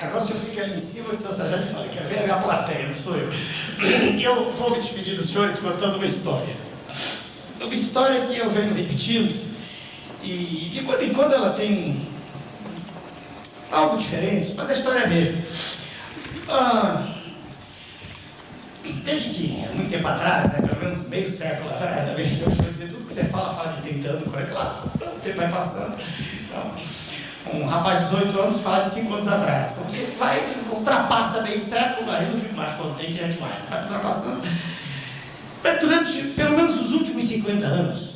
Agora o senhor fica ali em cima, o senhor Sargento fala, quer ver a minha plateia, não sou eu. Eu vou me despedir dos senhores contando uma história. Uma história que eu venho repetindo, e de quando em quando ela tem algo diferente, mas a história é a mesma. Desde que, muito tempo atrás, né, pelo menos meio século atrás, da vez que eu vou dizer, tudo que você fala de 30 anos, é claro, o tempo vai passando. Então, um rapaz de 18 anos fala de 5 anos atrás. Então, a gente vai, ultrapassa meio século, aí não digo mais quando tem, que é demais, vai ultrapassando. Mas durante, pelo menos os últimos 50 anos,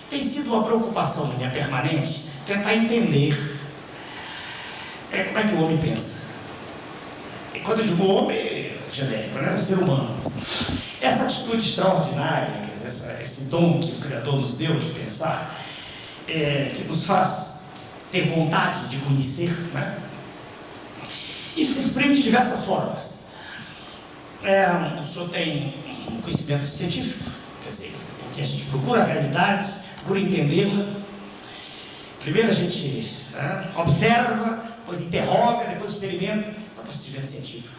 tem sido uma preocupação minha permanente tentar entender como é que o homem pensa. E quando eu digo homem, genérico, né? O ser humano. Essa atitude extraordinária, quer dizer, esse dom que o Criador nos deu de pensar, que nos faz ter vontade de conhecer, né? Isso se exprime de diversas formas. O senhor tem um conhecimento científico, quer dizer, em que a gente procura a realidade, procura entendê-la. Primeiro a gente observa, depois interroga, depois experimenta. Isso é um procedimento científico.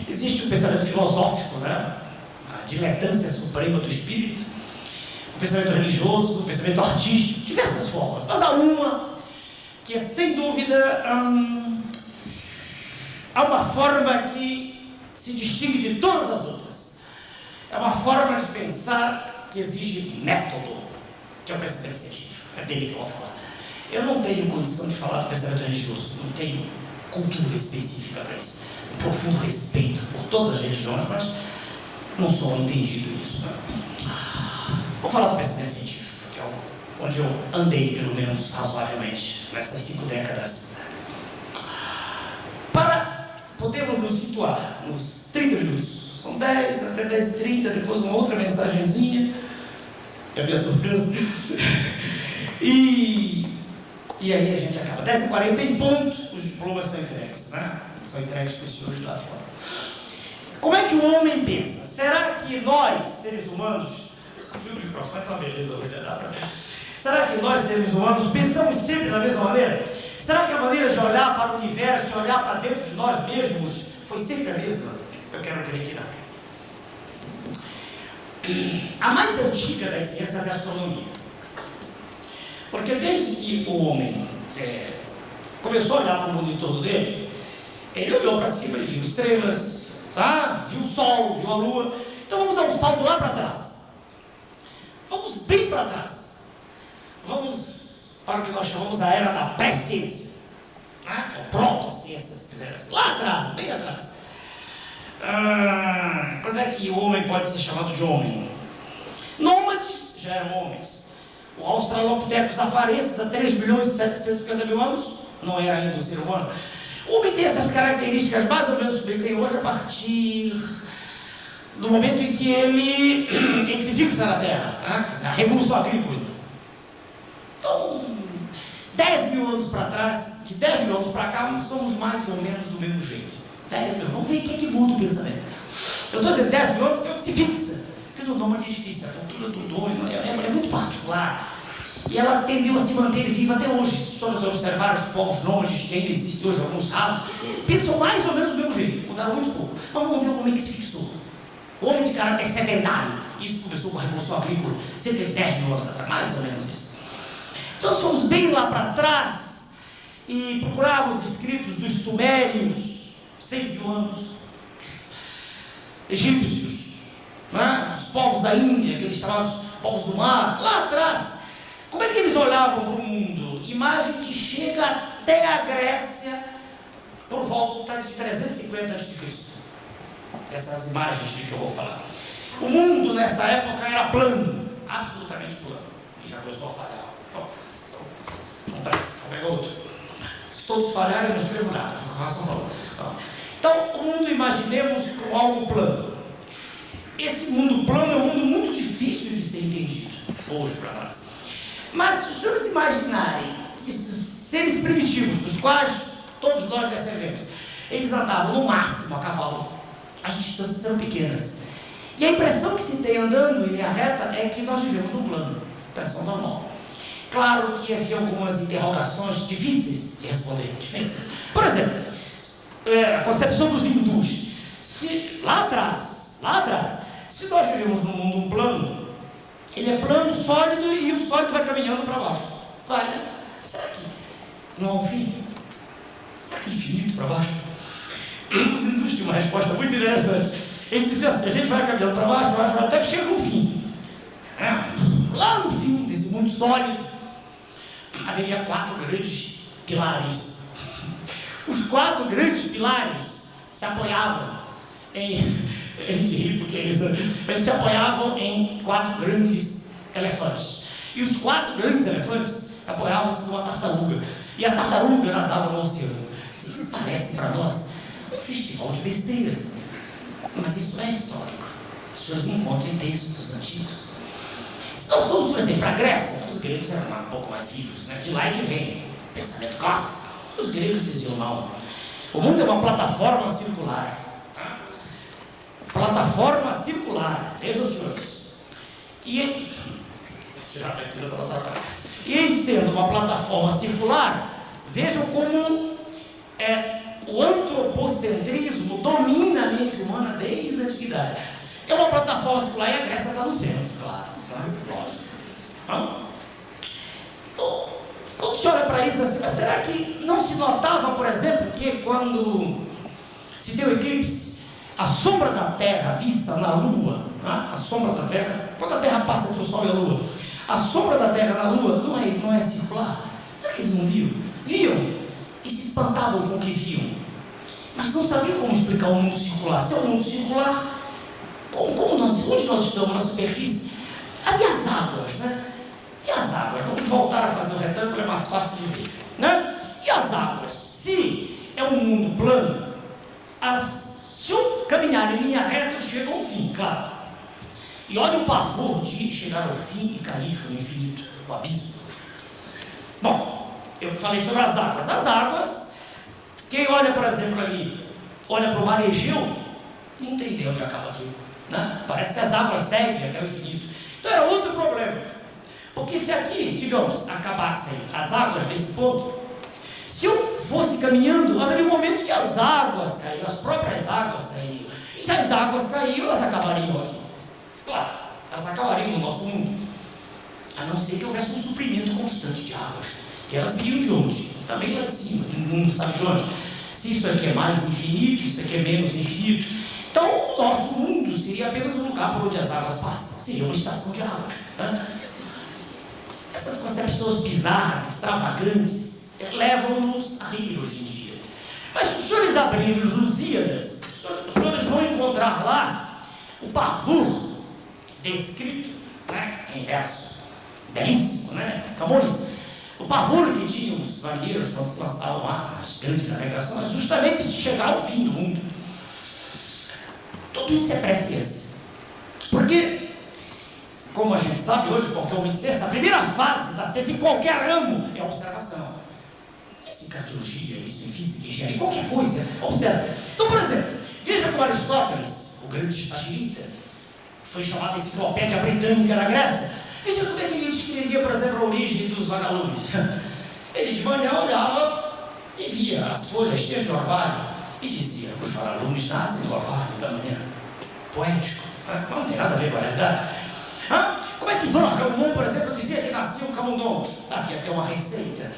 Existe um pensamento filosófico, né? A diletância suprema do espírito, o pensamento religioso, o pensamento artístico, diversas formas. Mas há uma que é, sem dúvida, há uma forma que se distingue de todas as outras. É uma forma de pensar que exige método, que é o pensamento científico. É dele que eu vou falar. Eu não tenho condição de falar do pensamento religioso, não tenho cultura específica para isso. Um profundo respeito por todas as religiões, mas não sou entendido nisso. Né? Vou falar do pensamento científico, que é onde eu andei, pelo menos razoavelmente, nessas 5 décadas. Para podermos nos situar nos 30 minutos, são 10 até 10h30, depois uma outra mensagenzinha, é a minha surpresa. E aí a gente acaba. 10h40 em ponto, os diplomas são entregues, né? São entregues para os senhores lá fora. Como é que o homem pensa? Será que nós, seres humanos, o microfone está uma beleza hoje, né? Será que nós, seres humanos, pensamos sempre da mesma maneira? Será que a maneira de olhar para o universo, de olhar para dentro de nós mesmos, foi sempre a mesma? Eu quero crer que não. A mais antiga das ciências é a astronomia. Porque desde que o homem começou a olhar para o mundo em torno dele, ele olhou para cima e viu estrelas, tá? Viu o sol, viu a lua. Então vamos dar um salto lá para trás. Vamos bem para trás. Vamos para o que nós chamamos a era da pré-ciência, né? Ou proto-ciência, se quiser assim. Lá atrás, bem atrás. Quando é que o homem pode ser chamado de homem? Nômades já eram homens. O Australopithecus afarensis, há 3.750.000 anos, não era ainda um ser humano. O homem tem essas características mais ou menos que ele tem hoje a partir do momento em que ele se fixa na Terra, né? Quer dizer, a Revolução Agrícola. Então, 10.000 anos para trás, de 10.000 anos para cá, somos mais ou menos do mesmo jeito. 10.000, vamos ver o que muda o pensamento. Eu estou dizendo 10.000 anos, que é o que se fixa. Porque no nômade é difícil, a cultura do homem é muito particular. E ela tendeu a se manter viva até hoje. Se os senhores observarem os povos nômades que ainda existem hoje, alguns raros, pensam mais ou menos do mesmo jeito, mudaram muito pouco. Mas vamos ver o homem que se fixou. O homem de caráter sedentário. Isso começou com a Revolução Agrícola, cerca de 10.000 anos atrás, mais ou menos isso. Então nós fomos bem lá para trás e procurávamos escritos dos sumérios, 6.000 anos, egípcios, né? Os povos da Índia, aqueles chamados povos do mar, lá atrás. Como é que eles olhavam para o mundo? Imagem que chega até a Grécia por volta de 350 a.C. Essas imagens de que eu vou falar. O mundo nessa época era plano, absolutamente plano. E já começou a falhar. Não presta, vou pegar outro. Se todos falharem, eu não escrevo nada. Então, o mundo imaginemos como algo plano. Esse mundo plano é um mundo muito difícil de ser entendido hoje para nós. Mas se os senhores imaginarem que esses seres primitivos, dos quais todos nós descendemos, eles andavam no máximo a cavalo, as distâncias eram pequenas. E a impressão que se tem andando em linha reta é que nós vivemos num plano, impressão normal. Claro que havia algumas interrogações difíceis de responder, difíceis. Por exemplo, a concepção dos hindus. Se lá atrás, se nós vivemos num mundo plano, ele é plano, sólido, e o sólido vai caminhando para baixo. Vai, né? Será que não há um fim? Será que é infinito para baixo? Os hindus tinham uma resposta muito interessante. Eles diziam assim: a gente vai caminhando para baixo, até que chega no fim. Lá no fim desse mundo sólido, haveria 4 grandes pilares. Os 4 grandes pilares se apoiavam em... A gente ri porque eles se apoiavam em 4 grandes elefantes. E os 4 grandes elefantes apoiavam-se numa tartaruga. E a tartaruga nadava no oceano. Isso parece para nós um festival de besteiras. Mas isso é histórico. Os senhores encontram em textos antigos. Se nós formos, por exemplo, para a Grécia, os gregos eram um pouco mais vivos, né? De lá é que vem o pensamento clássico. Os gregos diziam: não, o mundo é uma plataforma circular. Tá? Plataforma circular, vejam os senhores. E em sendo uma plataforma circular, vejam como o antropocentrismo domina a mente humana desde a antiguidade. É uma plataforma circular e a Grécia está no centro, claro, tá? Lógico. Então, quando se olha para isso assim, mas será que não se notava, por exemplo, que quando se deu eclipse, a sombra da Terra vista na Lua, tá? A sombra da Terra, quando a Terra passa entre o Sol e a Lua, a sombra da Terra na Lua não é circular? Será que eles não viam? Viam e se espantavam com o que viam, mas não sabiam como explicar o mundo circular. Se é um mundo circular, onde nós estamos na superfície? E as águas, né? E as águas? Vamos voltar a fazer o retângulo, é mais fácil de ver, né? E as águas? Se é um mundo plano, se eu caminhar em linha reta, eu chego ao fim, claro. E olha o pavor de chegar ao fim e cair no infinito, no abismo. Bom, eu falei sobre as águas. As águas, quem olha, por exemplo, ali, olha para o mar Egeu, não tem ideia onde acaba aquilo, né? Parece que as águas seguem até o infinito. Então era outro problema. Porque se aqui, digamos, acabassem as águas nesse ponto, se eu fosse caminhando, haveria um momento que as águas cairiam, as próprias águas cairiam. E se as águas caíam, elas acabariam aqui. Claro, elas acabariam no nosso mundo. A não ser que houvesse um suprimento constante de águas. E elas viriam de onde? Também lá de cima, não sabe de onde. Se isso aqui é mais infinito, isso aqui é menos infinito. Então o nosso mundo seria apenas um lugar por onde as águas passam. Seria uma estação de águas, né? Essas concepções bizarras, extravagantes, levam-nos a rir hoje em dia. Mas se os senhores abrirem os Lusíadas, os senhores vão encontrar lá o pavor descrito, né, em verso belíssimo, né, Camões. O pavor que tinham os marinheiros quando se lançavam ao mar nas grandes navegações, justamente se chegar ao fim do mundo. Tudo isso é pré-ciência. Porque, como a gente sabe hoje, qualquer homem de ciência, a primeira fase da ciência em qualquer ramo é a observação. Isso em cardiologia, isso em física, engenharia, qualquer coisa, observa. Então, por exemplo, veja como Aristóteles, o grande estagirita, foi chamado Enciclopédia Britânica da Grécia. Veja como é que ele descrevia, por exemplo, a origem dos vagalumes. Ele de manhã olhava e via as folhas cheias de orvalho e dizia: os vagalumes nascem do orvalho da manhã. Poético, né? Não tem nada a ver com a realidade. Como é que Van Helmont, por exemplo, dizia que nasciam camundongos? Havia até uma receita,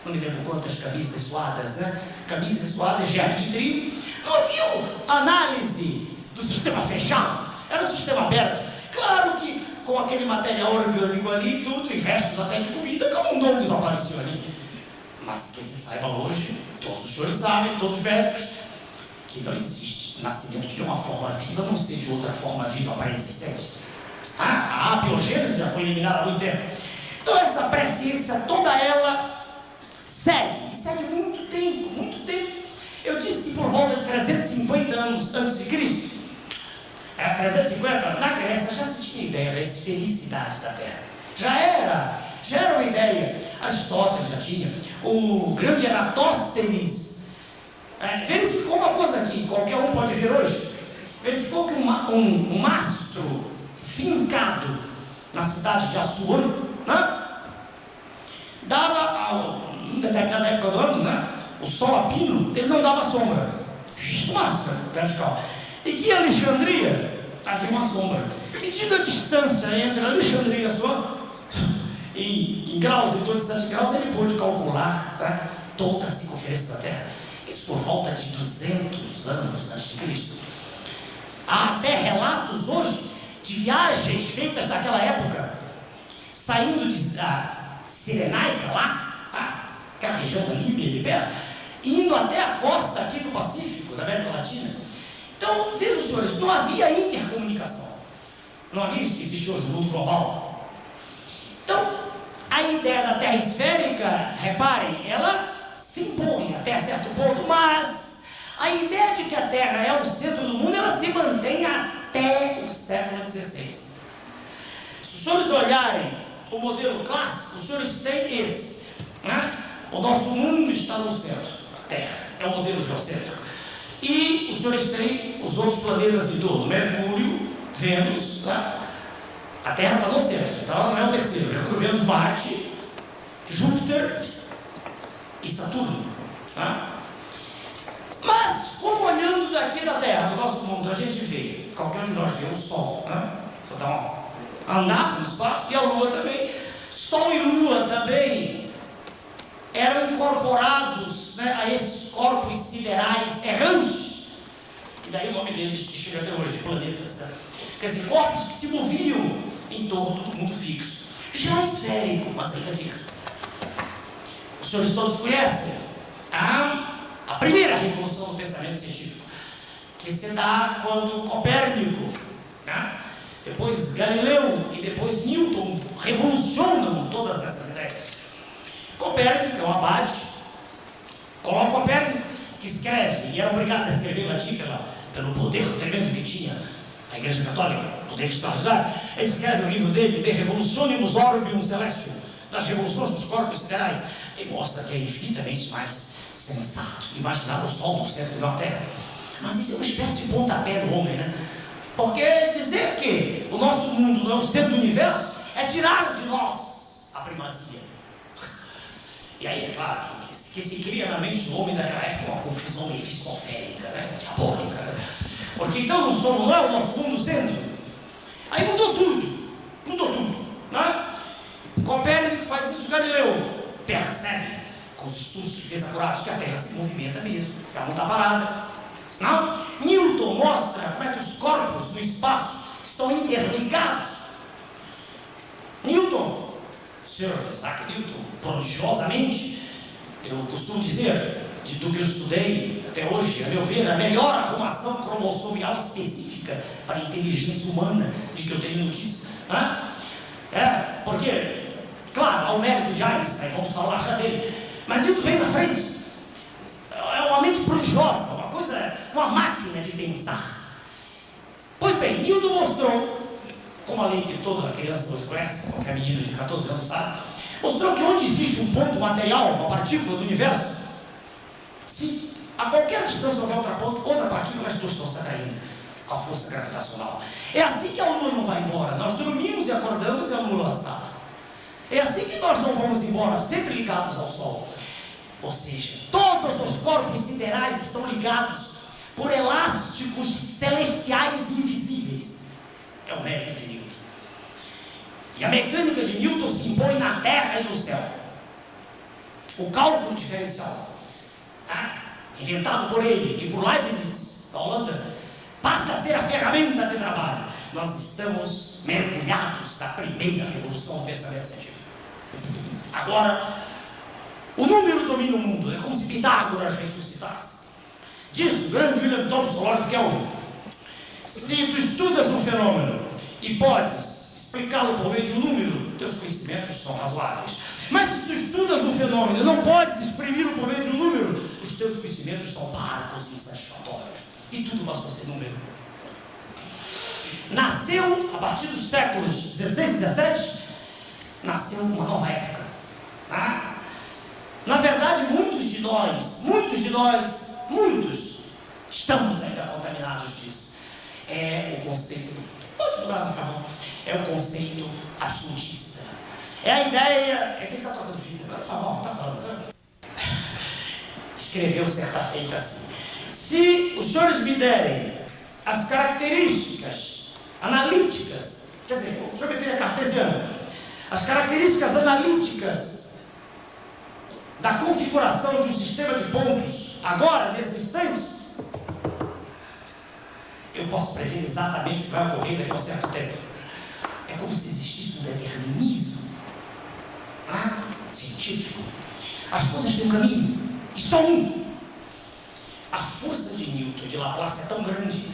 não me lembro quantas camisas suadas, né? Camisas suadas, germe de trigo. Não havia análise do sistema fechado, era um sistema aberto. Claro que com aquele material orgânico ali, tudo, e restos até de comida, camundongos apareciam ali. Mas que se saiba hoje, todos os senhores sabem, todos os médicos, que não existe nascimento de uma forma viva, a não ser de outra forma viva pré-existente. A abiogênese já foi eliminada há muito tempo. Então essa pré-ciência, toda ela segue muito tempo, muito tempo. Eu disse que por volta de 350 anos antes de Cristo, 350, na Grécia já se tinha ideia da esfericidade da Terra. Já era uma ideia. Aristóteles já tinha, o grande Eratóstenes verificou uma coisa que qualquer um pode ver hoje. Verificou que um mastro fincado na cidade de Assuã, né, dava, em determinada época do ano, né, o sol a pino, ele não dava sombra, mostra vertical. E que Alexandria havia uma sombra. Medida a distância entre Alexandria e sua, em graus, em torno de 7 graus, ele pôde calcular, né, toda a circunferência da Terra. Isso por volta de 200 anos antes de Cristo. Há até relatos hoje de viagens feitas naquela época, saindo da Cirenaica, lá, aquela região da Líbia ali perto, indo até a costa aqui do Pacífico, da América Latina. Então, vejam, senhores, não havia intercomunicação. Não havia isso que existe hoje no mundo global. Então, a ideia da Terra esférica, reparem, ela se impõe até certo ponto, mas a ideia de que a Terra é o centro do mundo, ela se mantém até o século XVI. Se os senhores olharem o modelo clássico, os senhores têm esse, né? O nosso mundo está no centro, a Terra, é um modelo geocêntrico. E os senhores têm os outros planetas em torno, Mercúrio, Vênus, tá? A Terra está no centro, então ela não é o terceiro, Mercúrio, Vênus, Marte, Júpiter e Saturno, tá? Mas, como olhando daqui da Terra, do nosso mundo, a gente vê, qualquer um de nós vê o Sol, né? Só dá andar no espaço, e a Lua também. Sol e Lua também eram incorporados, né, a esses corpos siderais errantes, e daí o nome deles que chega até hoje, de planetas, né? Quer dizer, corpos que se moviam em torno do mundo fixo, já esférico, mas ainda fixo. Os senhores todos conhecem a primeira revolução do pensamento científico, que se dá quando Copérnico, né, depois Galileu e depois Newton revolucionam todas essas ideias. Copérnico é um abade, coloca Copérnico, que escreve, e era obrigado a escrever em latim pelo poder tremendo que tinha a Igreja Católica, poder extraordinário. Ele escreve o livro dele, De Revolutionimus Orbium Celestium, das revoluções dos corpos siderais, e mostra que é infinitamente mais sensato imaginar o Sol no centro da Terra. Mas isso é uma espécie de pontapé do homem, né? Porque dizer que o nosso mundo não é o centro do universo é tirar de nós a primazia. E aí é claro que se cria na mente do homem daquela época uma confusão mefistofélica, né? Diabólica, né? Porque então não é o nosso mundo o centro. Aí mudou tudo, né? Copérnico faz isso, Galileu percebe com os estudos que fez acurados que a Terra se movimenta mesmo, que ela não está parada. Não? Newton mostra como é que os corpos no espaço estão interligados. Newton, o senhor Isaac Newton, prodigiosamente, eu costumo dizer, do que eu estudei até hoje, a meu ver, a melhor arrumação cromossomial específica para a inteligência humana de que eu tenho notícia. Porque, claro, há o mérito de Einstein, vamos falar já dele, mas Newton vem na frente. É uma mente prodigiosa, uma máquina de pensar. Pois bem, Newton mostrou, como a lei que toda criança hoje conhece, qualquer menino de 14 anos sabe, mostrou que onde existe um ponto material, uma partícula do universo, se a qualquer distância houver outra partícula, as duas estão se atraindo com a força gravitacional. É assim que a Lua não vai embora. Nós dormimos e acordamos e a Lua lá está. É assim que nós não vamos embora, sempre ligados ao Sol. Ou seja, todos os corpos siderais estão ligados por elásticos celestiais invisíveis. É o mérito de Newton. E a mecânica de Newton se impõe na Terra e no céu. O cálculo diferencial, inventado por ele e por Leibniz, da Holanda, passa a ser a ferramenta de trabalho. Nós estamos mergulhados na primeira revolução do pensamento científico. Agora, o número domina o mundo. É como se Pitágoras ressuscitasse. Diz o grande William Thomson Lord Kelvin: se tu estudas um fenômeno e podes explicá-lo por meio de um número, teus conhecimentos são razoáveis. Mas se tu estudas um fenômeno e não podes exprimi-lo por meio de um número, os teus conhecimentos são parcos e insatisfatórios. E tudo passou a ser número. Nasceu, a partir dos séculos 16 e 17, nasceu uma nova época. Na verdade, muitos de nós, estamos ainda contaminados disso. É o conceito, pode mudar, por favor, é o conceito absolutista. É a ideia... É que ele está trocando fita, agora fala, não está falando. Escreveu certa feita assim: se os senhores me derem as características analíticas, quer dizer, geometria cartesiana, as características analíticas da configuração de um sistema de pontos, agora, nesse instante, eu posso prever exatamente o que vai ocorrer daqui a um certo tempo. É como se existisse um determinismo científico. As coisas têm um caminho, e só um. A força de Newton e de Laplace é tão grande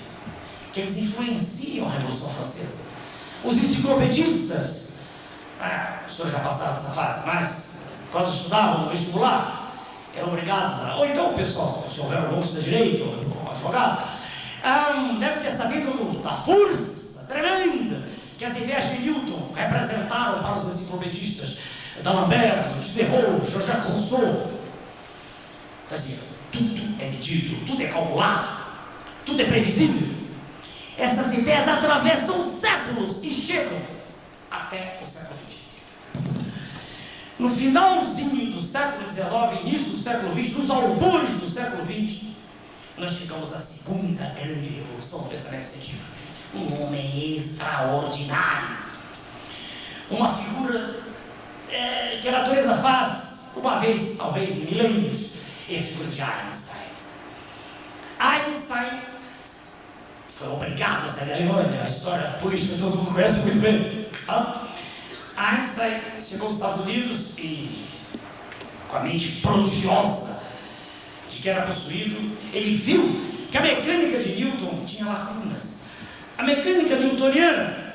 que eles influenciam a Revolução Francesa. Os enciclopedistas, os senhores já passaram dessa fase, mas quando estudavam no vestibular, eram obrigados a... Ou então o pessoal, se houver um curso de direito, ou um advogado, deve ter sabido da força tremenda que as ideias de Newton representaram para os enciclopedistas, d'Alembert, Diderot, Jean-Jacques Rousseau. Quer dizer, tudo é medido, tudo é calculado, tudo é previsível. Essas ideias atravessam séculos e chegam até o século XX. No finalzinho do século XIX, início do século XX, nos albores do século XX, nós chegamos à segunda grande revolução do pensamento científico. Um homem extraordinário, uma figura que a natureza faz uma vez, talvez em milênios, é a figura de Einstein. Einstein foi obrigado a sair da Alemanha, a história política todo mundo conhece muito bem. Einstein chegou aos Estados Unidos e, com a mente prodigiosa de que era possuído, ele viu que a mecânica de Newton tinha lacunas. A mecânica newtoniana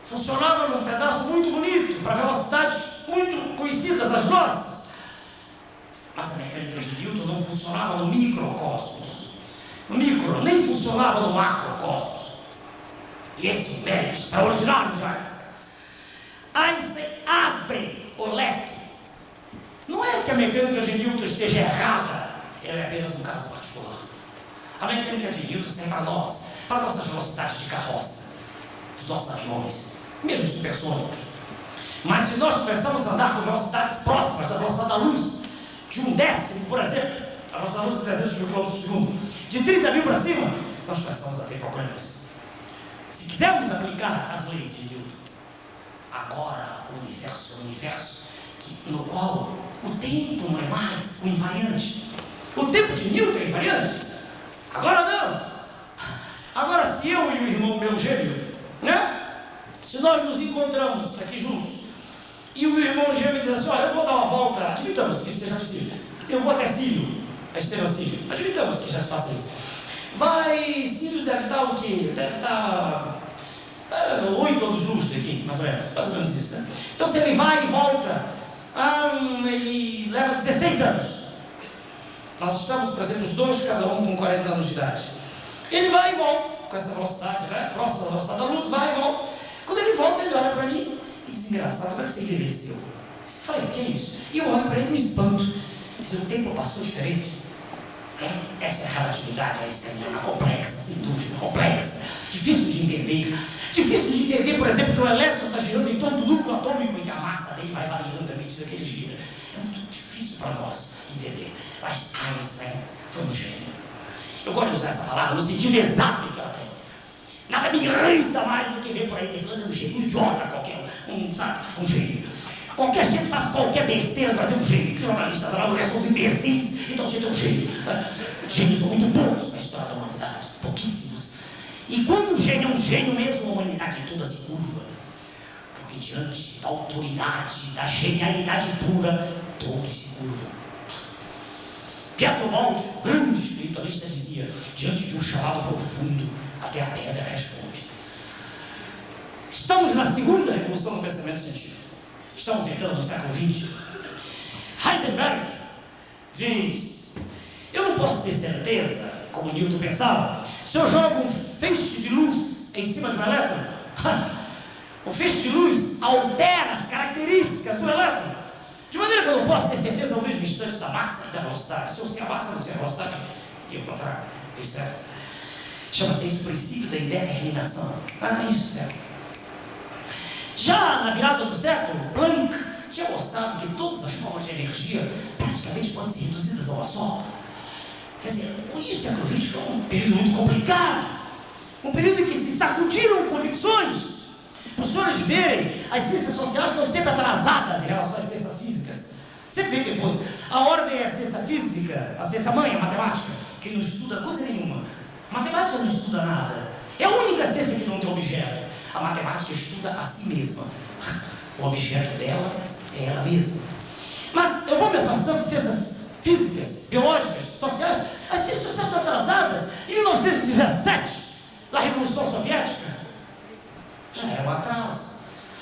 funcionava num pedaço muito bonito, para velocidades muito conhecidas das nossas. Mas a mecânica de Newton não funcionava no microcosmos. No micro, nem funcionava no macrocosmos. E esse é um mérito extraordinário de Einstein. Einstein abre o leque. Não é que a mecânica de Newton esteja errada, ela é apenas um caso particular. A mecânica de Newton serve para nós, para nossas velocidades de carroça, os nossos aviões, mesmo supersônicos. Mas se nós começamos a andar com velocidades próximas da velocidade da luz, de 1/10, por exemplo, a velocidade da luz de 300 mil km por segundo, de 30 mil para cima, nós começamos a ter problemas. Se quisermos aplicar as leis de Newton, agora o universo é um universo no qual o tempo não é mais o invariante. O tempo de Newton é invariante. Agora não. Agora, se eu e o irmão meu gêmeo, se nós nos encontramos aqui juntos e o meu irmão gêmeo diz assim: olha, eu vou dar uma volta, admitamos que isso seja possível, eu vou até Sírio, a estrela Sírio, admitamos que já se faça isso. Sírio deve estar o quê? Deve estar 8 anos-luz daqui, mais ou menos isso, né? Então, se ele vai e volta, ele leva 16 anos. Nós estamos, por exemplo, os dois, cada um com 40 anos de idade. Ele vai e volta, com essa velocidade, próxima da velocidade da luz, vai e volta. Quando ele volta, ele olha para mim e diz: engraçado, como é que você envelheceu? Eu falei: o que é isso? E eu olho para ele e me espanto. Diz: o tempo passou diferente. Essa é a relatividade einsteiniana, complexa, sem dúvida, complexa, difícil de entender. Difícil de entender, por exemplo, que o elétron está girando em torno do núcleo atômico e que a massa dele vai variando à medida que ele gira. É muito difícil para nós entender. Mas Einstein foi um gênio. Eu gosto de usar essa palavra no sentido exato que ela tem. Nada me irrita mais do que ver por aí falando um gênio, um idiota qualquer, um gênio. Qualquer gente faz qualquer besteira para ser um gênio. Que jornalistas lá são os imbecis, então você é um gênio. Gênios são muito poucos na história da humanidade, pouquíssimos. E quando um gênio é um gênio mesmo, a humanidade toda se curva. Porque diante da autoridade, da genialidade pura, todos se curvam. Pietro Baldi, grande espiritualista, dizia: diante de um chamado profundo, até a pedra responde. Estamos na segunda revolução do pensamento científico. Estamos entrando no século XX. Heisenberg diz: eu não posso ter certeza, como Newton pensava, se eu jogo um feixe de luz em cima de um elétron, o feixe de luz altera as características do elétron, de maneira que eu não posso ter certeza ao mesmo instante da massa e da velocidade. Se eu sei a massa, não sei a velocidade, e o contrário, vice-versa. Chama-se isso o princípio da indeterminação. Isso, certo. Já na virada do século, Planck tinha mostrado que todas as formas de energia praticamente podem ser reduzidas a uma só. Quer dizer, o século XX foi um período muito complicado, um período em que se sacudiram convicções. Para os senhores verem, as ciências sociais estão sempre atrasadas em relação às ciências físicas. Sempre vem depois. A ordem é a ciência física, a ciência mãe, a matemática, que não estuda coisa nenhuma. A matemática não estuda nada. É a única ciência que não tem objeto. A matemática estuda a si mesma. O objeto dela é ela mesma. Mas eu vou me afastando de ciências físicas, biológicas, sociais. As ciências sociais estão atrasadas. Em 1917, na Revolução Soviética, já era um atraso.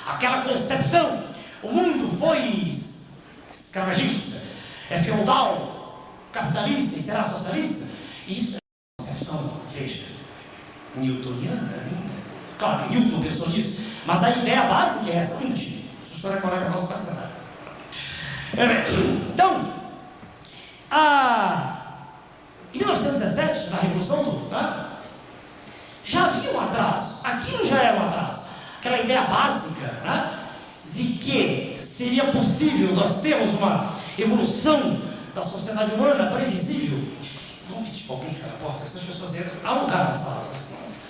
Aquela concepção, o mundo foi escravagista, é feudal, capitalista e será socialista. Isso é uma concepção, veja, newtoniana ainda. Claro que Newton pensou nisso, mas a ideia básica é essa. Um minutinho, se o senhor é colega nosso, pode sentar. Então, em 1917, na Revolução já havia um atraso. Aquilo já era um atraso. Aquela ideia básica, de que seria possível nós termos uma evolução da sociedade humana previsível. Vamos pedir para alguém ficar na porta, senão as pessoas entram. Há um lugar na sala.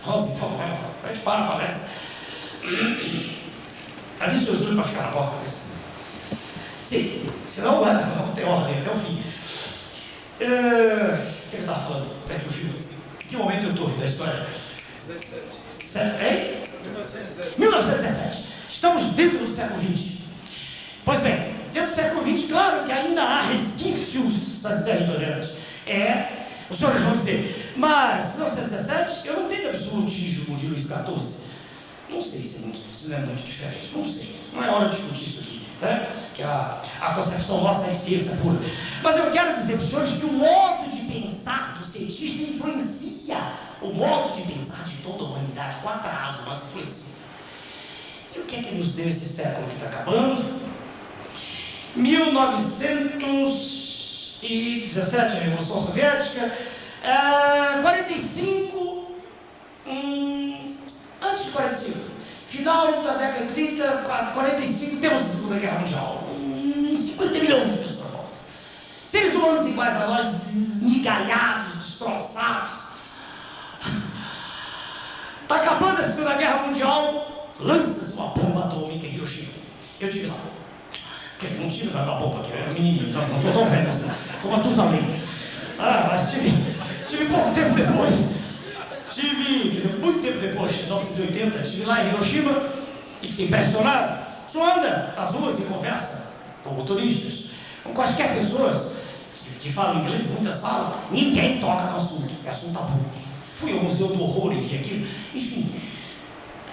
Rosa, por favor, a gente para a palestra. Avisa o seu Júlio para ficar na porta. Sim, senão vamos ter ordem até o fim. O que eu estava falando? Pede o fio. Em que momento eu estou da história? 1917. Estamos dentro do século XX. Pois bem, dentro do século XX, claro que ainda há resquícios das ideias newtonianas. Os senhores vão dizer, mas 1917 eu não tenho absolutismo de Luís XIV. Não sei se não é muito diferente, não sei. Não é hora de discutir isso aqui, que a concepção nossa é ciência pura. Mas eu quero dizer para os senhores que o modo de pensar do cientista influencia o modo de pensar de toda a humanidade, com atraso, mas influencia. E o que é que nos deu esse século que está acabando? 1917, a Revolução Soviética, 45, antes de 45, final da década de 30, 45, temos a Segunda Guerra Mundial, 50 milhões de pessoas mortas. Seres humanos iguais a nós, esmigalhados, destroçados. Está acabando a Segunda Guerra Mundial, lança-se uma bomba atômica em Hiroshima. Eu tive lá. Quer dizer, não tive nada da bomba, que eu era menininho, então não sou tão velho assim. Foi Matusalém. Mas tive pouco tempo depois. Muito tempo depois, em 1980, estive lá em Hiroshima e fiquei impressionado. O senhor anda nas ruas e conversa com motoristas, com quaisquer pessoas que falam inglês, muitas falam, ninguém toca no assunto, é assunto tabu. Fui ao Museu do Horror e vi aquilo. Enfim,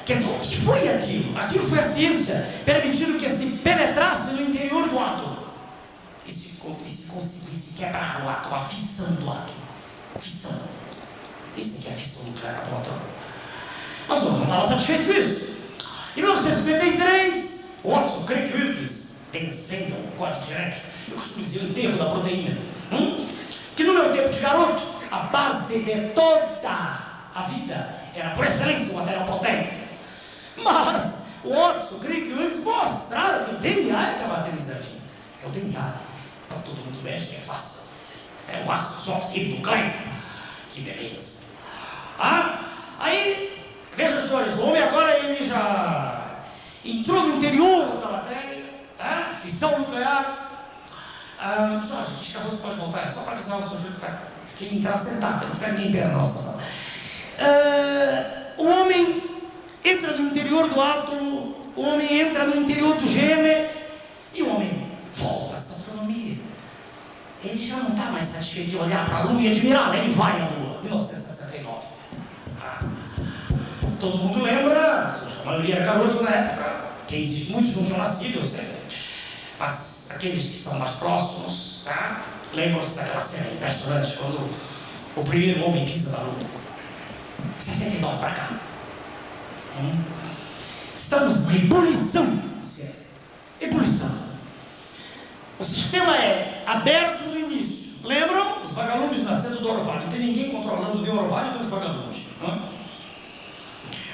quer dizer, o que foi aquilo? Aquilo foi a ciência permitindo que se penetrasse no interior do átomo e se conseguisse quebrar o átomo, a fissão do átomo. Fissão. Isso que é a fissão nuclear na ponta. Mas eu não estava satisfeito com isso. Em 1953, Watson, Crick e Wilkes desvendam o código genético. Eu costumo dizer o enterro da proteína. Que no meu tempo de garoto, a base de toda a vida era, por excelência, o material proteico. Mas Watson, Crick e Wilkes mostraram que o DNA é a matriz da vida. É o DNA. Para todo mundo médico é fácil. É o ácido desoxirribonucleico. Que beleza. Aí, vejam senhores, o homem agora ele já entrou no interior da matéria, fissão nuclear. Jorge, Chica Rosa pode voltar, é só para avisar o seu Júlio para quem entrar sentar, para não ficar ninguém em pé na nossa sala. O homem entra no interior do átomo, o homem entra no interior do gene e o homem volta à astronomia. Ele já não está mais satisfeito de olhar para a Lua e admirá-la, ele vai à Lua, 1969. Todo mundo lembra, a maioria era garoto na época, que muitos não tinham nascido, eu sei, mas aqueles que são mais próximos, lembram-se daquela cena impressionante quando o primeiro homem pisa na Lua. 69 para cá. Estamos numa ebulição, ciência. Ebulição. O sistema é aberto no início. Lembram? Os vagalumes nascendo do orvalho. Não tem ninguém controlando o orvalho dos vagalumes.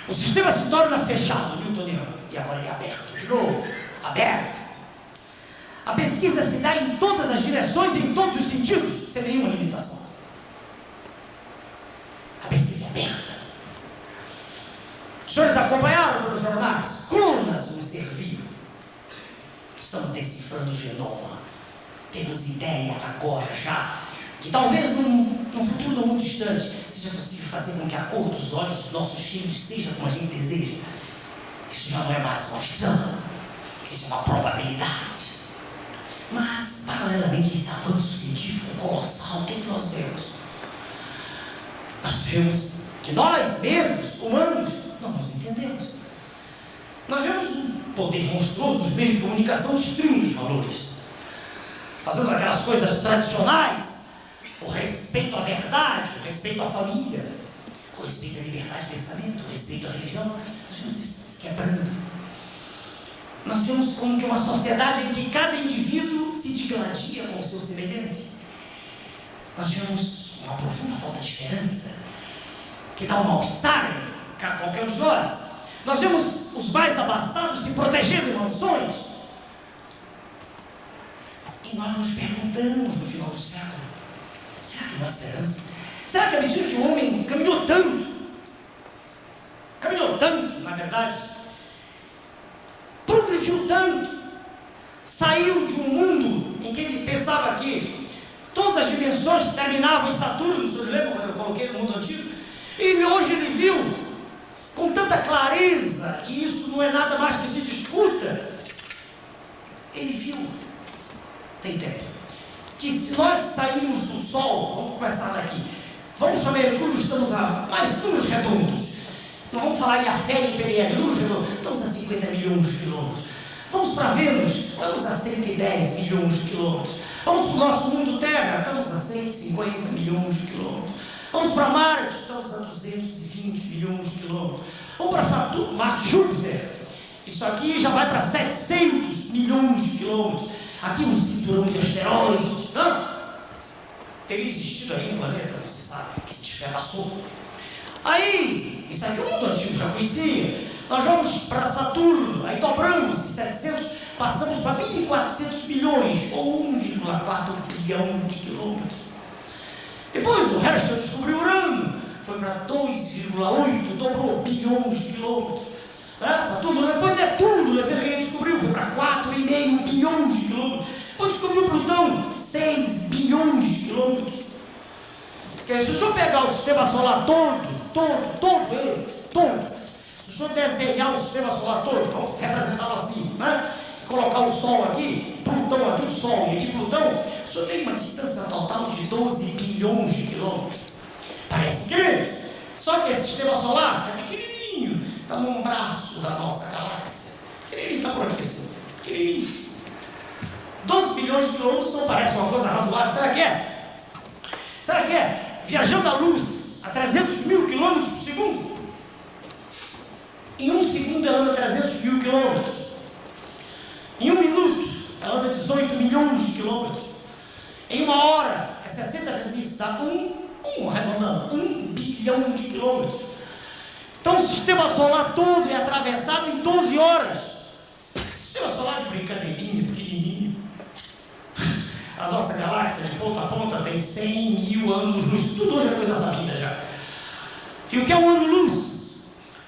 O sistema se torna fechado, newtoniano. E agora ele é aberto. De novo, aberto. A pesquisa se dá em todas as direções e em todos os sentidos, sem nenhuma limitação. A pesquisa é aberta. Os senhores acompanharam pelos jornais? Clonas um ser vivo. Estamos decifrando o genoma. Temos ideia agora já que talvez num futuro não muito distante seja possível fazer com que a cor dos olhos dos nossos filhos seja como a gente deseja. Isso já não é mais uma ficção. Isso é uma probabilidade. Mas, paralelamente a esse avanço científico colossal, o que nós vemos? Nós vemos que nós mesmos, humanos, não nos entendemos. Nós vemos um poder monstruoso dos meios de comunicação destruindo os valores. Nós vemos aquelas coisas tradicionais, o respeito à verdade, o respeito à família, o respeito à liberdade de pensamento, o respeito à religião. Nós vemos isso se quebrando. Nós vemos como que uma sociedade em que cada indivíduo se digladia com o seu semelhante. Nós vemos uma profunda falta de esperança, que dá um mal-estar em qualquer um de nós. Nós vemos os mais abastados se protegendo em mansões. E nós nos perguntamos no final do século, será que não há esperança? Será que à medida que o homem caminhou tanto, na verdade, progrediu tanto, saiu de um mundo em que ele pensava que todas as dimensões terminavam em Saturno, vocês lembram quando eu coloquei no mundo antigo? E hoje ele viu com tanta clareza, e isso não é nada mais que se discuta, ele viu, tem tempo, que se nós sairmos do Sol, vamos começar daqui, vamos para Mercúrio, estamos a mais números redondos, não vamos falar em Afélia e Periélio, números redondos, estamos a 50 milhões de quilômetros. Vamos para Vênus, estamos a 110 milhões de quilômetros. Vamos para o nosso mundo Terra, estamos a 150 milhões de quilômetros. Vamos para Marte, estamos a 220 milhões de quilômetros. Vamos para Saturno, Marte, Júpiter. Isso aqui já vai para 700 milhões de quilômetros. Aqui no cinturão de asteroides, não? Teria existido aí um planeta, não se sabe, que se despedaçou. Aí, isso aqui o mundo antigo já conhecia. Nós vamos para Saturno, aí dobramos de 700, passamos para 1.400 milhões, ou 1,4 bilhão de quilômetros. Depois o resto descobriu Urano, foi para 2,8, dobrou bilhões de quilômetros. Saturno, depois Netuno, Leverrier descobriu, foi para 4,5 bilhões de quilômetros. Depois descobriu Plutão, 6 bilhões de quilômetros. Quer dizer, se o senhor pegar o sistema solar todo ele, se o senhor desenhar o sistema solar todo, vamos representá-lo assim, né? E colocar o Sol aqui, Plutão aqui, o Sol e aqui Plutão, o senhor tem uma distância total de 12 bilhões de quilômetros. Parece grande, só que esse sistema solar é pequenininho, está num braço da nossa galáxia. Pequenininho, está por aqui, assim, pequenininho. 12 bilhões de quilômetros não parece uma coisa razoável, será que é? Será que é? Viajando a luz a 300 mil quilômetros por segundo. Em um segundo ela anda 300 mil quilômetros. Em um minuto ela anda 18 milhões de quilômetros. Em uma hora é 60 vezes isso, dá arredondando, 1 bilhão de quilômetros. Então o sistema solar todo é atravessado em 12 horas. O sistema solar de brincadeirinha, pequenininho. A nossa galáxia de ponta a ponta tem 100 mil anos-luz. Tudo hoje é coisa sabida já. E o que é um ano-luz?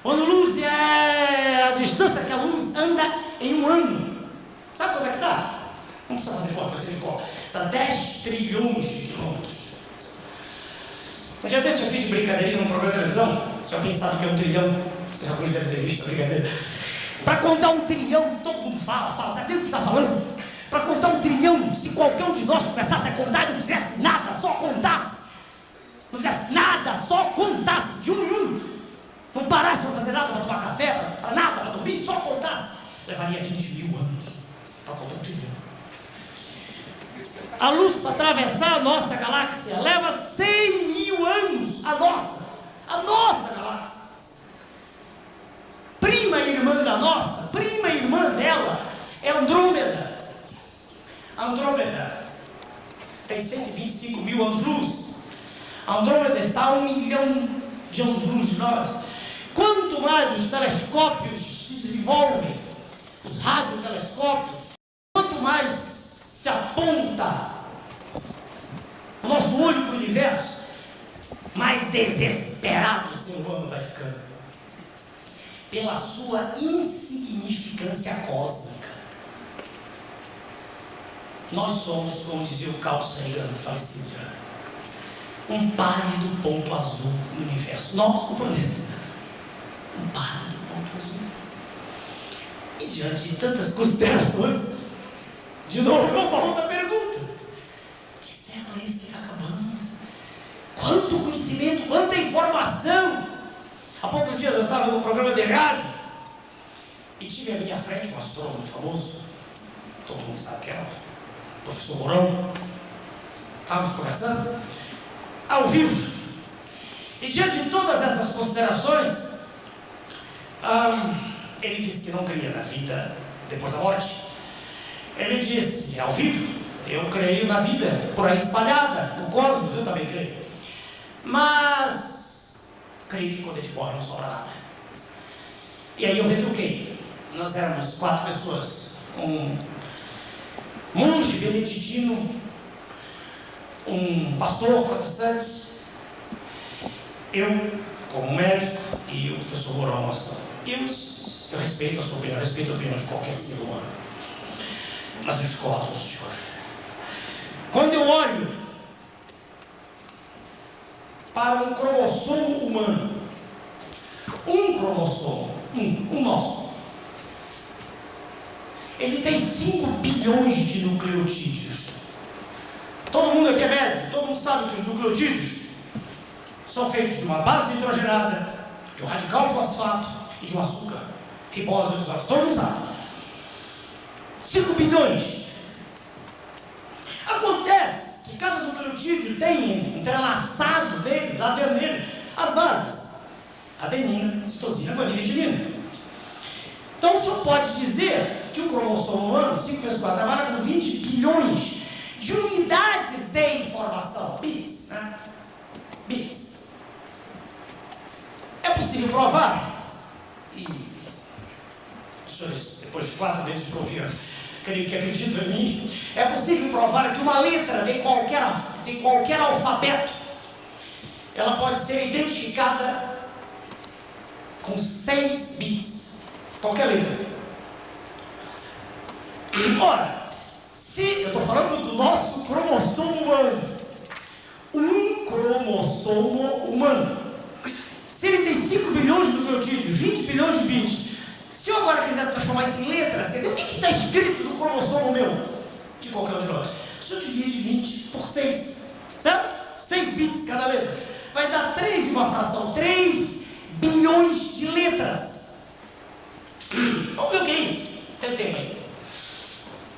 O ano-luz é a distância que a luz anda em um ano. Sabe quanto é que dá? Não precisa fazer conta, eu sei de cor. Dá 10 trilhões de quilômetros. Um dia desse eu fiz de brincadeirinha num programa de televisão. Você já pensava que é um trilhão? Você já deve ter visto a brincadeira. Para contar um trilhão, todo mundo fala, sabe o que está falando? Para contar um trilhão, se qualquer um de nós começasse a contar e não fizesse nada, só contasse, não fizesse nada, só contasse de um em um, não parasse para fazer nada, para tomar café, para nada, para dormir, só contasse, levaria 20 mil anos para contar um trilhão. A luz para atravessar a nossa galáxia leva 100 mil anos, a nossa galáxia. Prima irmã da nossa, prima irmã dela é Andrômeda. Andrômeda tem 125 mil anos-luz. Andrômeda está a 1 milhão de anos-luz de nós. Quanto mais os telescópios se desenvolvem, os radiotelescópios, quanto mais se aponta o nosso olho para o universo, mais desesperado o ser humano vai ficando, pela sua insignificância cósmica. Nós somos, como dizia o Carl Sagan, falecido já, um pálido ponto azul no universo. Nós, o planeta, um pálido ponto azul. E diante de tantas considerações, de novo eu volto à pergunta: que século é esse que está acabando? Quanto conhecimento, quanta informação! Há poucos dias eu estava num programa de rádio e tive à minha frente um astrônomo famoso, todo mundo sabe que é o professor Mourão. Estávamos conversando ao vivo, e diante de todas essas considerações, ele disse que não cria na vida depois da morte. Ele disse, ao vivo: eu creio na vida por aí espalhada no cosmos, eu também creio, mas creio que quando a gente morre não sobra nada. E aí eu retruquei. Nós éramos 4 pessoas, um monge beneditino, um pastor protestante, eu como médico e o professor Mourão astrônomo. Eu respeito a sua opinião, eu respeito a opinião de qualquer ser humano, mas eu discordo do senhor. Quando eu olho para um cromossomo humano, um cromossomo, um nosso, ele tem 5 bilhões de nucleotídeos. Todo mundo aqui é médico, todo mundo sabe que os nucleotídeos são feitos de uma base nitrogenada, de um radical fosfato e de um açúcar, ribose dos óxidos. Todo mundo sabe. 5 bilhões. Acontece que cada nucleotídeo tem entrelaçado dele, lá dentro dele, as bases: adenina, citosina, guanina e timina. Então o senhor pode dizer que o cromossomo humano, 5 vezes 4, trabalha com 20 bilhões de unidades de informação, bits, né? Bits. É possível provar, e os senhores, depois de 4 vezes de ouvir, creio que acreditam em mim, é possível provar que uma letra de qualquer alfabeto, ela pode ser identificada com 6 bits, qualquer letra. Ora, se eu estou falando do nosso cromossomo humano, um cromossomo humano, se ele tem 5 bilhões de nucleotídeos, 20 bilhões de bits, se eu agora quiser transformar isso em letras, quer dizer, o que está escrito no cromossomo meu, de qualquer um de nós? Se eu divide 20 por 6, certo? 6 bits cada letra, vai dar 3 de uma fração, 3 bilhões de letras. Vamos ver o que é isso? Tem tempo aí.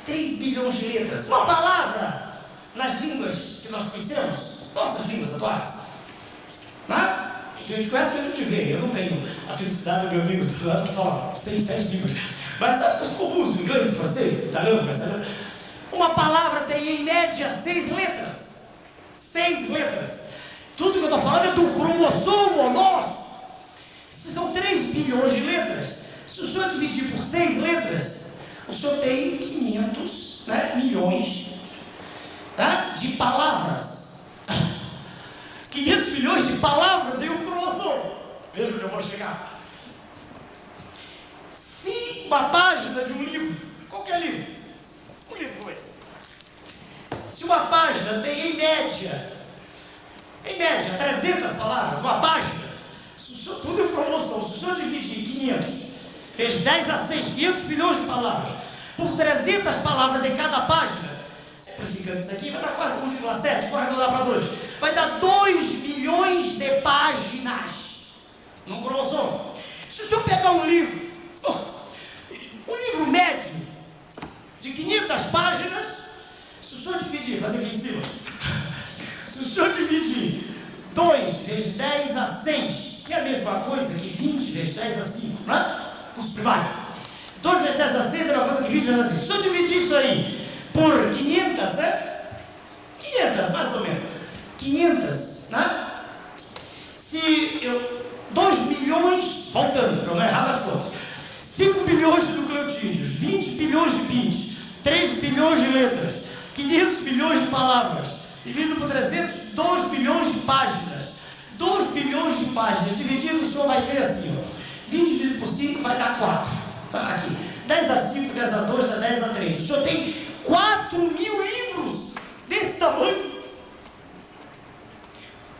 3 bilhões de letras. Uma palavra nas línguas que nós conhecemos, nossas línguas atuais, né? A gente conhece o que a gente vê. Eu não tenho a felicidade do meu amigo do lado que fala 6, 7 línguas, mas está tudo comum: inglês, francês, italiano, castelhano. Uma palavra tem em média 6 letras. 6 letras. Tudo que eu estou falando é do cromossomo nosso. Se são 3 bilhões de letras, se o senhor dividir por 6 letras, o senhor tem 500, né, milhões, tá, de palavras. 500 milhões de palavras em um cromossomo. Veja onde eu vou chegar. Se uma página de um livro, qualquer livro, um livro como esse, se uma página tem em média 300 palavras, uma página, se o senhor, tudo é um cromossomo, se o senhor dividir em 500, fez 10 a 6, 500 milhões de palavras, por 300 palavras em cada página, simplificando isso aqui, vai dar quase 1,7, vou arredondar para 2, vai dar 2 bilhões de páginas num cromossomo. Se o senhor pegar um livro médio de 500 páginas, se o senhor dividir, fazer aqui em cima, se o senhor dividir 2 vezes 10 a 6, que é a mesma coisa que 20 vezes 10 a 5, né? Curso primário. 2 vezes 10 a 6 é a mesma coisa que 20 vezes a 5. Se eu dividir isso aí por 500, né? 500, mais ou menos. 500, né? Se eu... 2 bilhões, voltando, para eu não errar nas contas. 5 bilhões de nucleotídeos, 20 bilhões de bits, 3 bilhões de letras. por 2 bilhões de páginas. 2 bilhões de páginas, dividido, o senhor vai ter assim, ó, 20 dividido por 5 vai dar 4. Aqui, 10 a 5, 10 a 2, dá 10 a 3. O senhor tem 4.000 livros desse tamanho.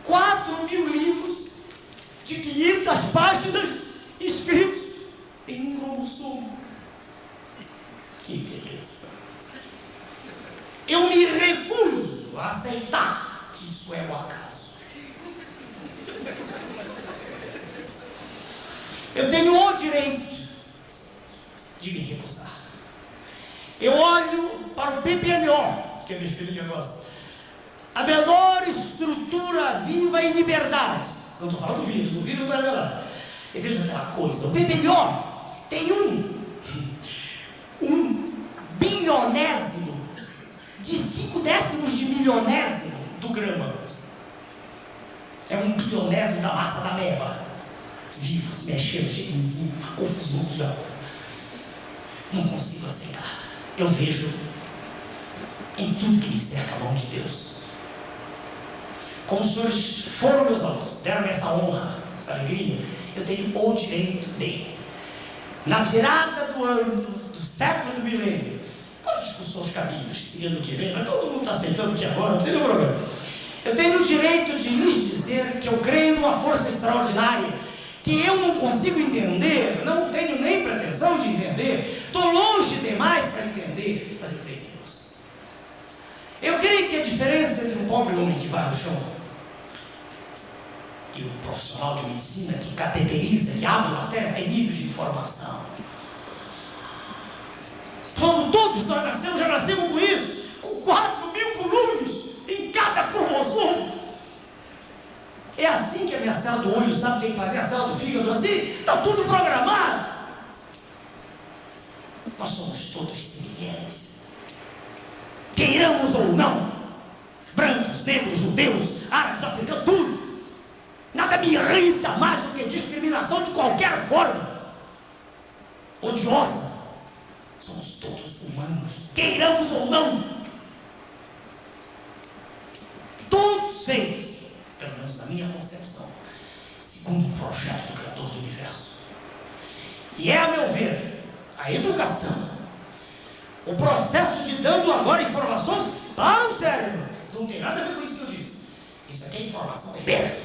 4.000 livros de 500 páginas escritos em um cromossomo. Que beleza! Eu me recuso a aceitar que isso é o acaso. Eu tenho o direito de me recusar. Eu olho para o PPNO, que a minha filhinha gosta. A menor estrutura viva em liberdade. Não estou falando do vírus, o vírus não está liberdade. E veja aquela coisa, o PPNO tem um bilionésimo de 5/10 de milionésimo do grama. É um bilionésimo da massa da meba. Vivo, se mexendo, cheio de enzima, confusão já. Não consigo aceitar. Eu vejo em tudo que me cerca a mão de Deus. Como os senhores foram meus alunos, deram-me essa honra, essa alegria, eu tenho o direito de, na virada do ano, do século, do milênio, com as discussões cabíveis, que seguindo o que vem, mas todo mundo está aceitando que agora, não tem nenhum problema. Eu tenho o direito de lhes dizer que eu creio numa força extraordinária, que eu não consigo entender, não tenho nem pretensão de entender, estou longe demais para entender, mas eu creio em Deus. Eu creio que a diferença entre um pobre homem que vai ao chão e o profissional de medicina que cateteriza, que abre a artéria, é nível de informação. Todos nós nascemos, já nascemos com isso, com 4.000 volumes em cada cromossomo. É assim que a minha célula do olho sabe o que tem que fazer, a célula do fígado assim, está tudo programado. Nós somos todos semelhantes, queiramos ou não, brancos, negros, judeus, árabes, africanos, tudo. Nada me irrita mais do que discriminação de qualquer forma, odiosa. Somos todos humanos, queiramos ou não, todos feitos, pelo menos na minha concepção, segundo o projeto do Criador do Universo. E é, a meu ver, a educação, o processo de dando agora informações para o cérebro. Não tem nada a ver com isso que eu disse. Isso aqui é informação de berço.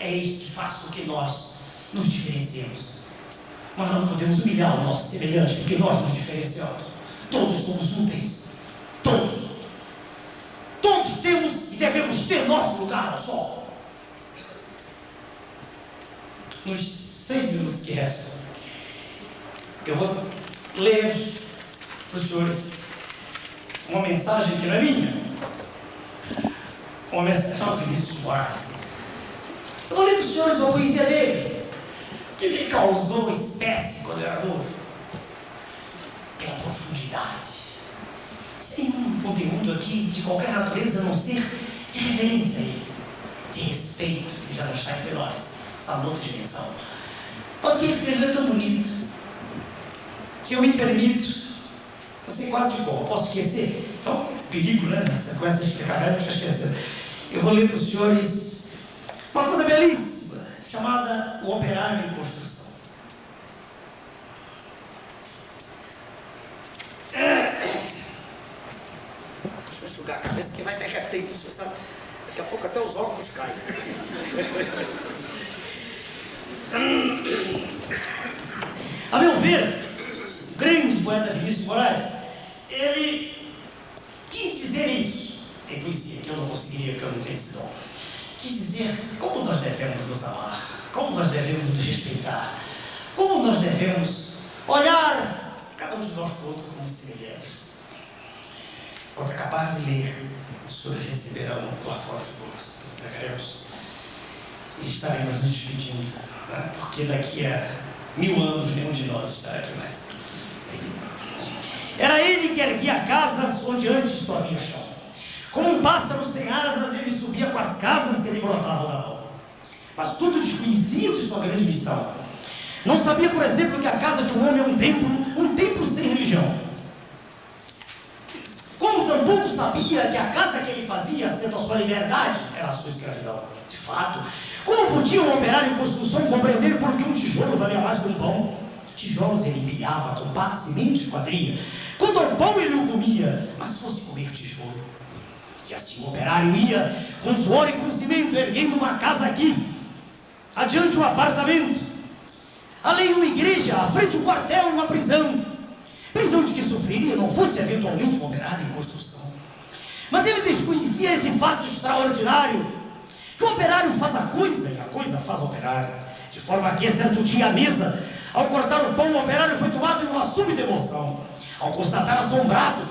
É isso que faz com que nós nos diferenciemos. Nós não podemos humilhar o nosso semelhante, porque nós nos diferenciamos. Todos somos úteis. Todos. Todos temos e devemos ter nosso lugar ao sol. Nos 6 minutos que restam, eu vou ler para os senhores uma mensagem que não é minha. Uma mensagem de Vinícius Moraes. Eu vou ler para os senhores uma poesia dele, que me causou espécie quando eu era novo. Pela profundidade. Sem um conteúdo aqui de qualquer natureza, a não ser de reverência a ele, de respeito, que já não está entre nós, está em outra dimensão. Mas o que ele escreveu é tão bonito, que eu me permito, eu sei quase de cor, eu posso esquecer. Então, perigo, né? Com essa explicação, a gente vai esquecer. Eu vou ler para os senhores uma coisa belíssima, chamada O Operário em Construção. Deixa eu enxugar a cabeça que vai derreter isso, sabe? Daqui a pouco até os óculos caem. A meu ver, o grande poeta Vinícius Moraes, ele quis dizer isso em poesia, que eu não conseguiria porque eu não tenho esse dom. Quis dizer como nós devemos nos amar, como nós devemos nos respeitar, como nós devemos olhar cada um de nós para o outro como semelhantes. Quando acabar de ler, os senhores receberão lá fora os bolos, entregaremos e estaremos nos despedindo, né? Porque daqui a 1000 anos nenhum de nós estará aqui mais. Era ele que erguia casas onde antes só havia chão. Como um pássaro sem asas, ele subia com as casas que lhe brotavam da mão. Mas tudo desconhecia de sua grande missão. Não sabia, por exemplo, que a casa de um homem é um templo sem religião. Como tampouco sabia que a casa que ele fazia, sendo a sua liberdade, era a sua escravidão. De fato, como podia um operário em construção compreender por que um tijolo valia mais que um pão? Tijolos ele empilhava com pá, cimento e esquadria. Quanto ao pão ele o comia, mas fosse comer tijolo. E assim o operário ia, com suor e com cimento, erguendo uma casa aqui, adiante um apartamento, além uma igreja, à frente um quartel e uma prisão. Prisão de que sofreria não fosse eventualmente um operário em construção. Mas ele desconhecia esse fato extraordinário, que o operário faz a coisa e a coisa faz o operário. De forma que, certo dia, à mesa, ao cortar o pão, o operário foi tomado em uma súbita emoção, ao constatar assombrado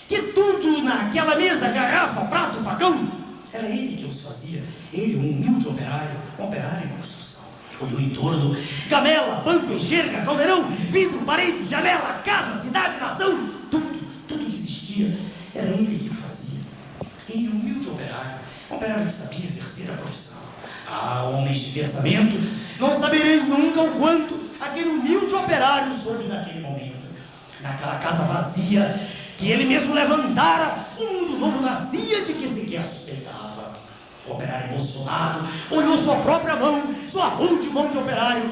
que tudo naquela mesa, garrafa, prato, facão, era ele que os fazia. Ele, um humilde operário, um operário em construção. Olhou em torno, gamela, banco, enxerga, caldeirão, vidro, parede, janela, casa, cidade, nação, tudo que existia, era ele que fazia. Ele, um humilde operário, um operário que sabia exercer a profissão. Ah, homens de pensamento, não sabereis nunca o quanto aquele humilde operário soube naquele momento. Naquela casa vazia, que ele mesmo levantara, um mundo novo nascia de que sequer suspeitava. O operário emocionado olhou sua própria mão, sua rude mão de operário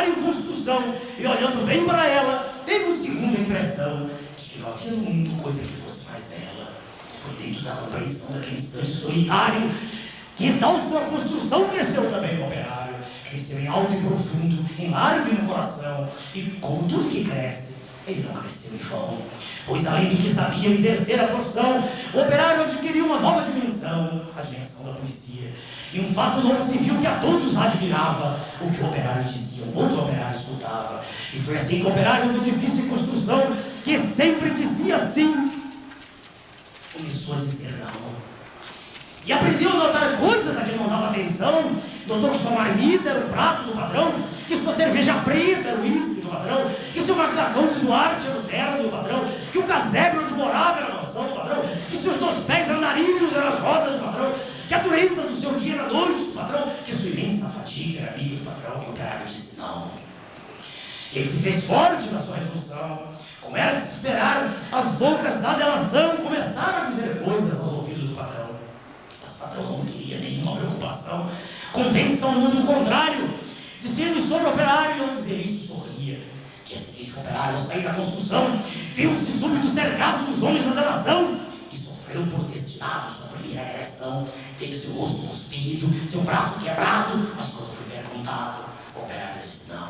em construção, e olhando bem para ela, teve uma segunda impressão de que não havia no mundo coisa que fosse mais bela. Foi dentro da compreensão daquele instante solitário que tal sua construção cresceu também o operário. Cresceu em alto e profundo, em largo e no coração, e como tudo que cresce, ele não cresceu em vão, pois além do que sabia exercer a profissão, o operário adquiriu uma nova dimensão, a dimensão da poesia, e um fato novo se viu que a todos admirava. O que o operário dizia, um outro operário escutava, e foi assim que o operário do edifício em construção, que sempre dizia sim, começou a dizer não. E aprendeu a notar coisas a que não dava atenção. Notou que sua marmita era o prato do patrão, que sua cerveja preta era o uísque do patrão, que seu macacão de Zuarte era o terno do patrão, que o casebre onde morava era a mansão do patrão, que seus 2 pés eram narinos, eram as rodas do patrão, que a dureza do seu dia era a noite do patrão, que sua imensa fadiga era amiga do patrão. E o operário disse não. E ele se fez forte na sua resolução. Como era de se esperar, as bocas da delação começaram a dizer coisas aos ouvidos do patrão. Mas o patrão não queria nenhuma preocupação. Convenção no mundo contrário, dizendo sobre o operário, e ao dizer isso sorria. Dia seguinte, o operário, ao sair da construção, viu-se súbito cercado dos homens da nação e sofreu por destinado sua primeira agressão. Teve seu rosto cuspido, seu braço quebrado, mas quando foi perguntado, o operário disse não.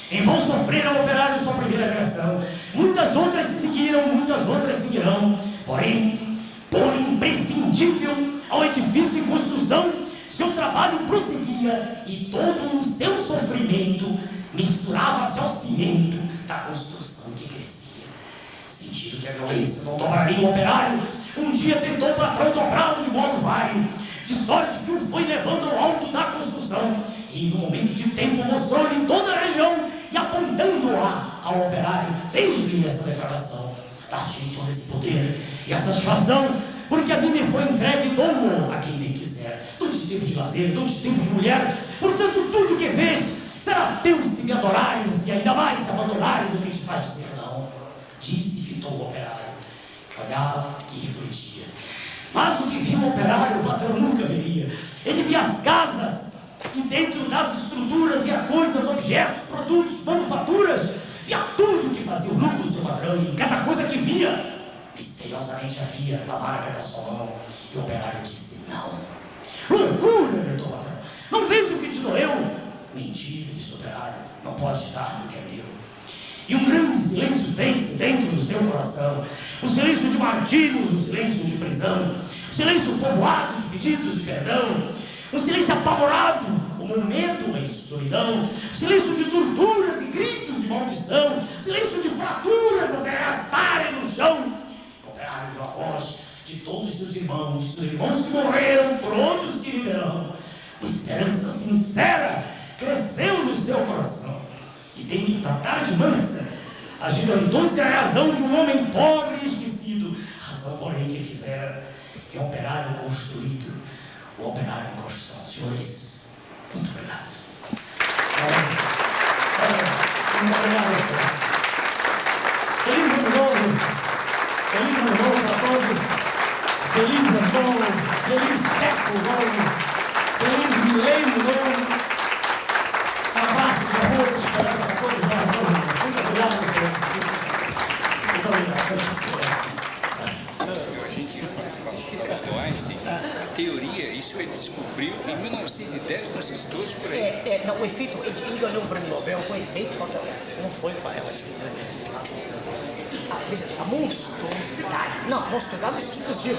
Em vão sofrer ao operário sua primeira agressão. Muitas outras se seguiram, muitas outras seguirão. Porém, por imprescindível ao edifício em construção, seu trabalho prosseguia e todo o seu sofrimento misturava-se ao cimento da construção que crescia. Sentindo que a violência não dobraria o operário, um dia tentou o patrão dobrá-lo de modo vário, de sorte que o foi levando ao alto da construção, e no momento de tempo mostrou-lhe toda a região, e apontando-a ao operário, fez-lhe esta declaração: dar-te todo esse poder e a satisfação, porque a mim me foi entregue, dou-o a quem bem quiser. Dou-te tempo de lazer, dou-te tempo de mulher, portanto tudo o que vês será teu se me adorares, e ainda mais se abandonares o que te faz dizer não. Disse e fitou o operário, que olhava e refletia. Mas o que via o operário, o patrão nunca veria. Ele via as casas, e dentro das estruturas via coisas, objetos, produtos, manufaturas, via tudo que fazia o lucro do seu patrão, e em cada coisa que via, misteriosamente havia a marca da sua mão. E o operário disse não. Loucura, gritou o patrão, não vês o que te doeu? Mentira, disse o operário, não pode dar-me o que é meu. E um grande silêncio fez-se dentro do seu coração, o silêncio de martírios, o silêncio de prisão, o silêncio povoado de pedidos de perdão, um silêncio apavorado, como o medo e solidão, o silêncio de torturas e gritos de maldição, o silêncio de fraturas a se arrastarem no chão. O operário viu a voz de todos os seus irmãos que morreram, por outros que viverão. Uma esperança sincera cresceu no seu coração, e dentro da tarde mansa agigantou-se a razão de um homem pobre e esquecido, razão porém que fizera e operário construído, o operário em construção. Senhores, muito obrigado. Muito obrigado. Feliz ano novo para todos. Feliz ano novo. Muito um abraço de amor, de esperança para todos nós. Muito obrigado por isso. Muito obrigado. A gente fala do Einstein, a teoria, isso ele descobriu em 1910, 1912, por aí. Não, o efeito, ele ganhou o prêmio Nobel com efeito fotográfico, não foi com a relatividade. Veja, a monstruosidade, não, a monstruosidade dos tipos de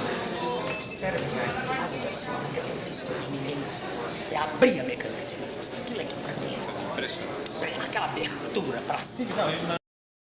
cérebro de Einstein, as inversões, nunca tinha visto de ninguém, é abrir a mecânica de Newton. Aquilo aqui pra mim é Impressionante. aquela abertura pra cima.